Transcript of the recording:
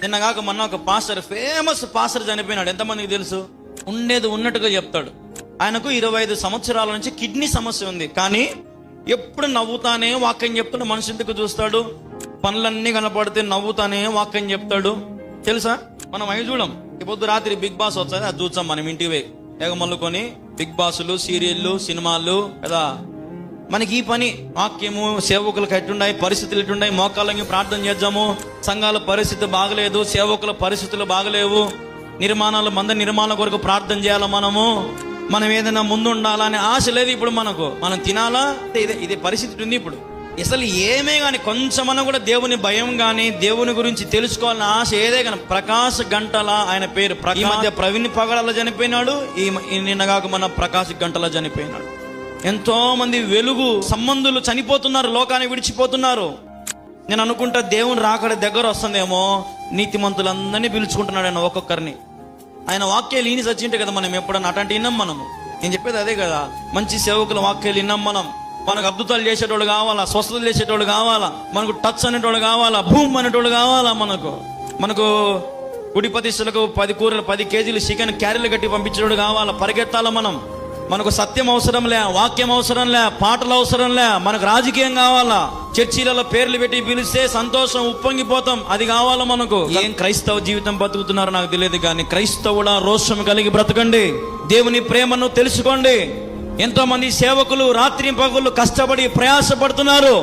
నిన్న కాక మొన్న ఒక పాస్టర్, ఫేమస్ పాస్టర్ చనిపోయినాడు. ఎంతమందికి తెలుసు? ఉండేది ఉన్నట్టుగా చెప్తాడు. ఆయనకు 25 సంవత్సరాల నుంచి కిడ్నీ సమస్య ఉంది. కానీ ఎప్పుడు నవ్వుతానే వాక్యం చెప్తాడు. మనిషి ఎందుకు చూస్తాడు? పనులన్నీ కనపడితే నవ్వుతానే వాక్యం చెప్తాడు. తెలుసా? మనం అవి చూడం. ఈ పొద్దు రాత్రి బిగ్ బాస్ వచ్చాయి, అది చూసాం మనం ఇంటివే ఎగమల్లుకొని. బిగ్ బాసులు, సీరియళ్ళు, సినిమాలు కదా. మనకి ఈ పని, వాక్యము, సేవకులకు ఎట్టుండాయి, పరిస్థితులు ఎట్టుండాయి, మోకాళ్ళకి ప్రార్థన చేద్దాము. సంఘాల పరిస్థితి బాగలేదు, సేవకుల పరిస్థితులు బాగలేవు, నిర్మాణాలు, మంది నిర్మాణం కొరకు ప్రార్థన చేయాలా, మనం ఏదైనా ముందు ఉండాలని ఆశ లేదు ఇప్పుడు మనకు. మనం తినాలా, ఇదే పరిస్థితి ఉంది ఇప్పుడు. అసలు ఏమే కానీ కొంచెమన్నా కూడా దేవుని భయం కానీ దేవుని గురించి తెలుసుకోవాలని ఆశ ఏదే కానీ. ప్రకాశ్ గంటల ఆయన పేరు. ఈ మధ్య ప్రవీణ్ పగడాల చనిపోయినాడు, ఈ నిన్నగాక మన ప్రకాశ్ గంటల చనిపోయినాడు. ఎంతో మంది వెలుగు సంబంధులు చనిపోతున్నారు, లోకాన్ని విడిచిపోతున్నారు. నేను అనుకుంటా దేవుని రాకడ దగ్గర వస్తుందేమో, నీతిమంతులందరినీ పిలుచుకుంటున్నాడు ఆయన ఒక్కొక్కరిని. ఆయన వాక్యాలు ఈని సచ్చింటే కదా మనం ఎప్పుడన్నా అట్లాంటి విన్నాం మనము. నేను చెప్పేది అదే కదా, మంచి సేవకుల వాక్యాలు విన్నాం మనం. మనకు అద్భుతాలు చేసేటోళ్ళు కావాలా, స్వస్థతలు చేసేటోళ్ళు కావాలా, మనకు టచ్ అనేటోళ్ళు కావాలా, భూమి అనేటోళ్ళు కావాలా. మనకు గుడి ప్రతిష్టలకు 10 కూరలు 10 కేజీలు చికెన్ క్యారీలు కట్టి పంపించేటోడు కావాలా. పరిగెత్తాలా మనకు సత్యం అవసరం లే, వాక్యం అవసరం లే, పాటలు అవసరం లే, మనకు రాజకీయం కావాలా. చర్చిలలో పేర్లు పెట్టి పిలిస్తే సంతోషం ఉప్పొంగిపోతాం, అది కావాలా మనకు. ఏం క్రైస్తవ జీవితం బతుకుతున్నారో నాకు తెలియదు కానీ క్రైస్తవుడా రోషం కలిగి బ్రతకండి, దేవుని ప్రేమను తెలుసుకోండి. ఎంతో మంది సేవకులు రాత్రి పగళ్ళు కష్టపడి ప్రయాసపడుతున్నారు.